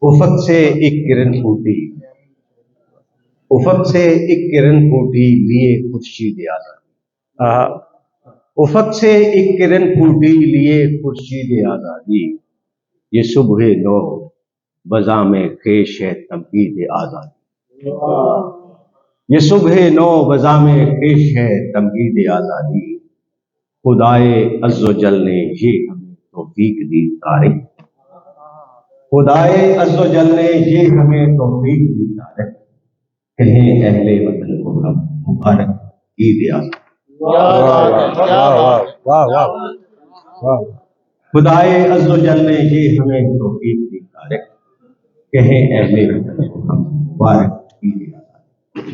उफक से एक किरण फूटी, उफक से एक किरण फूटी, लिए खुर्शीद आजादी। उफक से एक किरण फूटी, लिए खुर्शीद आजादी। ये सुबह नो बजा में खेश है तमकीद आजादी। ये सुबह नो बजा में खेश है तमकीद आजादी। खुदाए अज़्ज़ो जल ने ये हमें तौफीक दी तारीख, खुदाए अज़्ज़ो जल ने ये हमें तौफीक दी तारीख। कहें अहले वतन को हम मुबारक ईद आज़ादी। खुदाए अज़्ज़ो जल ने ये हमें तौफीक दी तारीख। कहें अहले वतन को हम मुबारक ईद आज़ादी।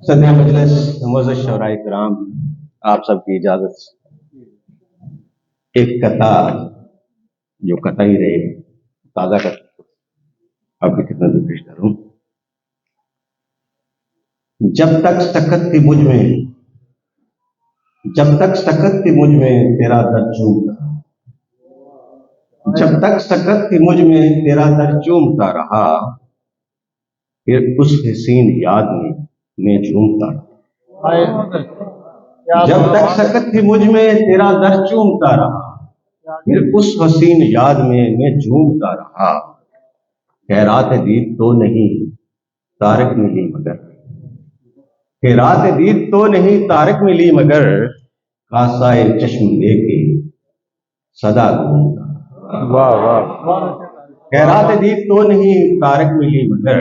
सदर मजलिस मुअज़्ज़ज़ शोराए किराम, आप सबकी इजाजत से एक कथा जो कथा ही रहे ताज़ा कर आपकी खिदमत में पेश करूं। जब तक सकत थी मुझ में, जब तक सकत थी मुझ में तेरा दर चूमता, जब तक सकत थी मुझ में तेरा दर चूमता रहा, फिर उस हसीन याद में मैं झूमता रहा। जब तक सकत थी मुझ में तेरा दर चूमता रहा, फिर उस हसीन याद में मैं झूमता रहा। खैरात दीद तो नहीं तारक मिली मगर, खैरात दीद तो नहीं तारक मिली मगर, कासाए चश्म लेके सदा घूमता। वाह वाह। खैरात दीद तो नहीं तारक मिली मगर,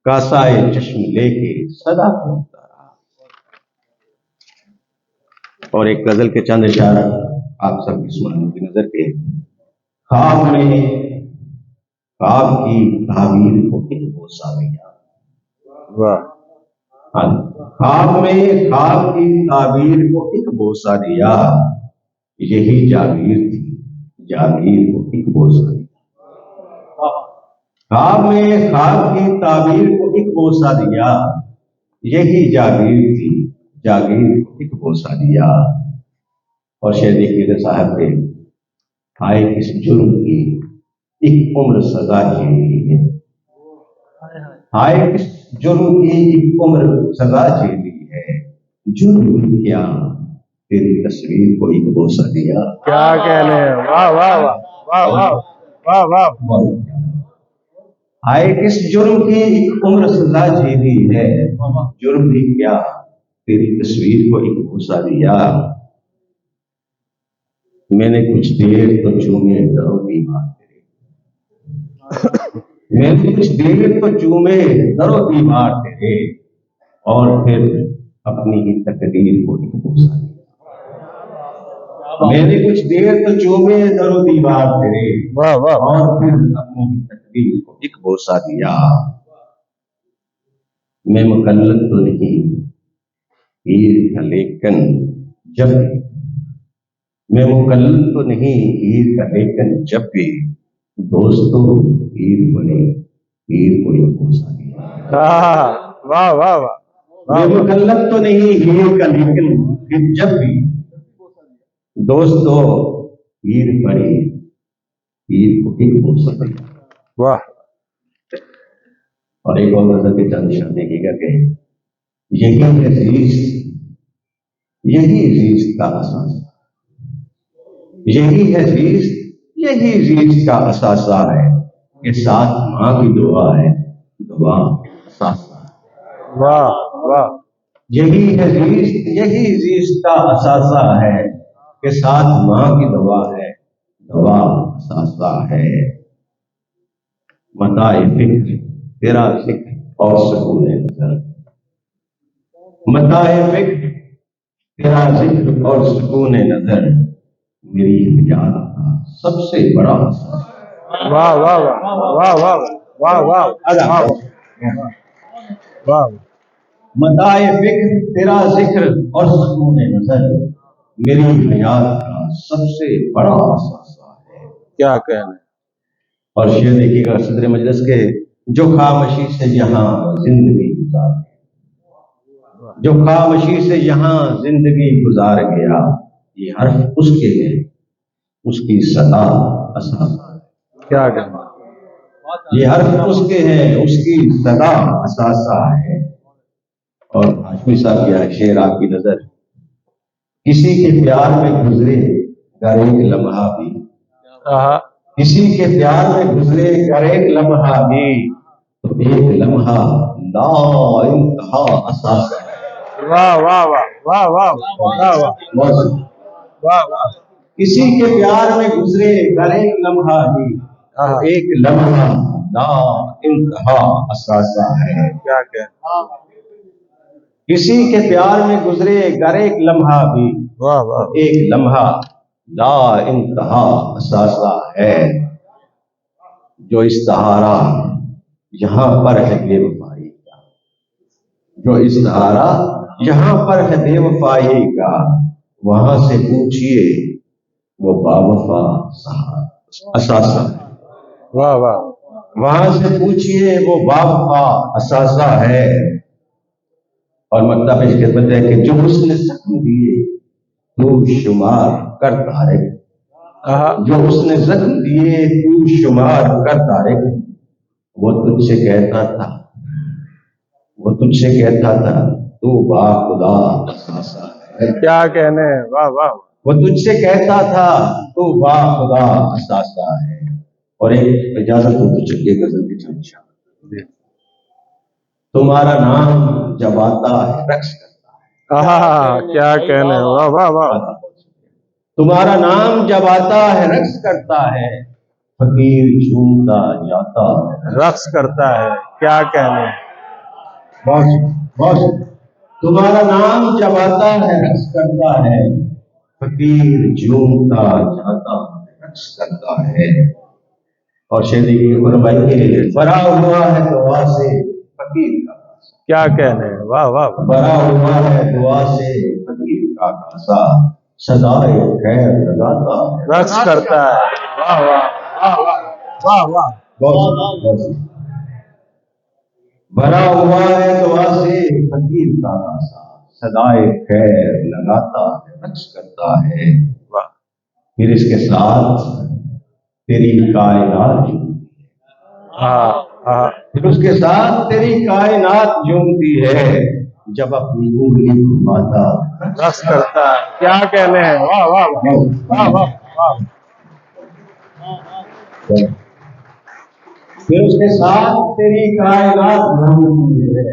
कासाए चश्म लेके सदा घूमता रहा। और एक गजल के चंद इशारा आप सब की नजर के। ख्वाब में ख्वाब की ताबीर को एक बोसा दिया। वाह। ख्वाब में ख्वाब की ताबीर को एक बोसा दिया, यही जागीर थी, जागीर को एक बोसा दिया। ख्वाब में ख्वाब की ताबीर को एक बोसा दिया, यही जागीर थी, जागीर को एक बोसा दिया। और शेर देखिए साहब के, हाय किस जुर्म की एक उम्र सजा झेली है, हाय किस जुर्म की एक उम्र सजा झेली है। जुर्म क्या तेरी तस्वीर को एक बोसा दिया। क्या कहने हैं, वाह वाह वाह वाह वाह वाह। हाय किस जुर्म की एक उम्र सजा झेली है, जुर्म भी क्या तेरी तस्वीर को एक बोसा दिया। मैंने कुछ देर तो चूमे दरो दीवार तेरे, मैंने कुछ देर तो चूमे दरो दीवार तेरे, और फिर अपनी ही तकदीर को एक बोसा दिया। मैंने कुछ देर तो चूमे दरो दीवार तेरे, और फिर अपनी ही तकदीर को एक बोसा दिया। मैं मुकल्लफ तो नहीं हीर था लेकिन जब, मैं मुकल्लफ तो नहीं हीर का लेकिन जब भी दोस्तों हीर बने, हीर को एक बोसा दिया। वाह वाह वाह। मैं मुकल्लफ तो नहीं हीर का लेकिन फिर जब भी दोस्तों हीर बने, हीर को एक बोसा दिया। वाह। और एक और नजर के चंद निशान देखिएगा कि यही है रीस, यही रीस का असास, यही है रीस, यही रीस का असासा है कि साथ माँ की दुआ है, दुआ असासा है। वाह वाह। यही है रीस, यही रीस का असासा है कि साथ माँ की दुआ है, दुआ असासा है। मताए फिक्र तेरा जिक्र और सुकून नजर, मताए फिक्र तेरा जिक्र और सुकून नजर, मेरी याद का सबसे बड़ा असर। वाह वाह वाह वाह वाह वाह वाह वाह। मताए फिक्र तेरा जिक्र और सुकून नजर, मेरी याद का सबसे बड़ा असर है। क्या कहना है। और शेर देखिएगा सदर मजलिस के, जो खामोशी से यहाँ जिंदगी गुजार, जो खामोशी से यहाँ जिंदगी गुजार गया, ये हर्फ उसके लिए उसकी सदा असा। क्या कहना। ये हर्फ उसके हैं, उसकी सदा असासा है। और हाशमी साहब क्या शेर आपकी नजर, किसी के प्यार में गुजरे कर एक लम्हा भी, किसी के प्यार में गुजरे कर एक लम्हा भी, तो एक लम्हा ला इंतहा असासा है। वाह वाह वाह वाह वाह वाह वाह वाह वाह। किसी के प्यार में गुजरे कर एक लम्हा भी, तो एक लम्हा ला इंतहा असासा है। क्या क्या, किसी के प्यार में गुजरे गर एक लम्हा भी, वाह वाह। एक लम्हा ला इंतहा असासा है। जो इस्तारा यहां पर है बेवफाई का, जो इस्तारा यहां पर है बेवफाई का, वहां से पूछिए वो बावफा असासा है। वाह वाह। वहां से पूछिए वो बावफा असासा है। और मतलब इस खिदमत है कि जो उसने जख्म दिए तू शुमार कर तारिक, जो उसने जख्म दिए तू शुमार कर तारिक, वो तुझसे कहता था, वो तुझसे कहता था तू बाखुदा असासा है। क्या कहने, वाह वाह। वो तुझसे कहता था तू बाखुदा असासा है। और एक इजाजत हो तो चलिए गजल की चर्चा। तुम्हारा नाम जब आता है रक्स करता है। क्या कहने, वाह वाह वाह। तुम्हारा नाम जब आता है रक्स करता है, फकीर झूमता जाता है, रक्स करता है। क्या कहने, बहुत बहुत। तुम्हारा नाम जब आता है रक्स करता है, फकीर झूमता जाता है, रक्स करता है। और शेरी की फरमाइए, भरा हुआ है दुआ से फकीर का कासा। क्या कहने, वाह वाह। भरा हुआ है दुआ से फकीर का कासा, सदाए खैर लगाता है, रक्स करता है। वाह वाह वाह वाह वाह वाह। बहुत। भरा हुआ है दुआ से फकीर का कासा, सदाए खैर लगाता है, रक्स करता है। वाह। फिर इसके साथ तेरी कायनात झूमती है, फिर उसके साथ तेरी कायनात झूमती है, जब अपनी उंगली घुमाता रक्स करता है। क्या कहने, वाह वाह वाह वाह वाह। फिर उसके साथ तेरी कायनात झूमती है,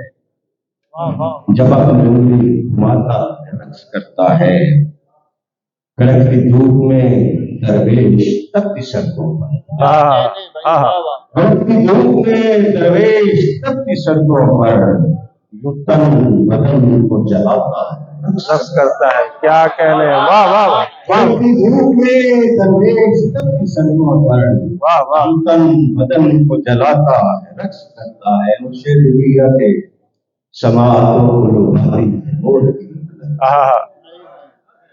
जब अपनी उंगली घुमाता रक्स करता है। कड़कती धूप में दरवेश तपती सड़कों पर, कड़कती धूप में दरवेश तपती सड़कों पर, जो तन बदन को जलाता है, रक्स करता है। क्या कहने, वाह वाह वाह। कड़कती धूप में दरवेश तपती सड़कों पर, वाह वाह। जो तन बदन को जलाता है, रक्स करता है। मुझे दिया के समातों को लुभाती है मोर की लुकनत,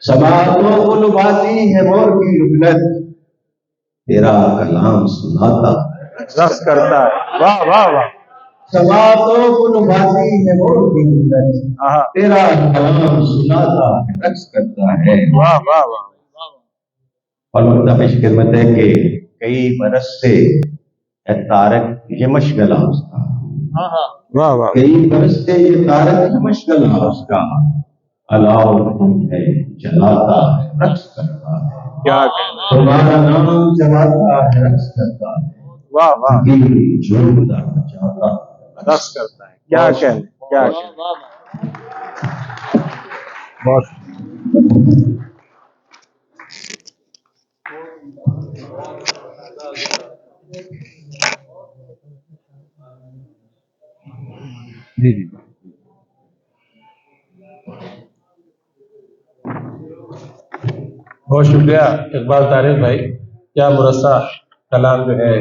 समातों को लुभाती है मोर की लुकनत, तेरा कलाम सुनाता है, रक्स करता है। वाह वाह वाह। समातों को लुभाती है मोर की लुकनत, तेरा कलाम सुनाता है, रक्स करता है। वाह वाह वाह। और मतलब इस खिदमत है कि कई बरस से है तारक ये मशगला उसका, वाह वाह। कई बरस से ये तारक ये मशगला उसका, अलाव है जलाता है, रक्स करता है। क्या कहने, तुम्हारा नाम जलाता है, रक्स करता है। वाह वाह। झूमता जाता है, रक्स करता है। क्या कहने, क्या कहने, बहुत। जी जी। बहुत शुक्रिया इकबाल तारिक भाई, क्या मुरस्सा कलाम जो है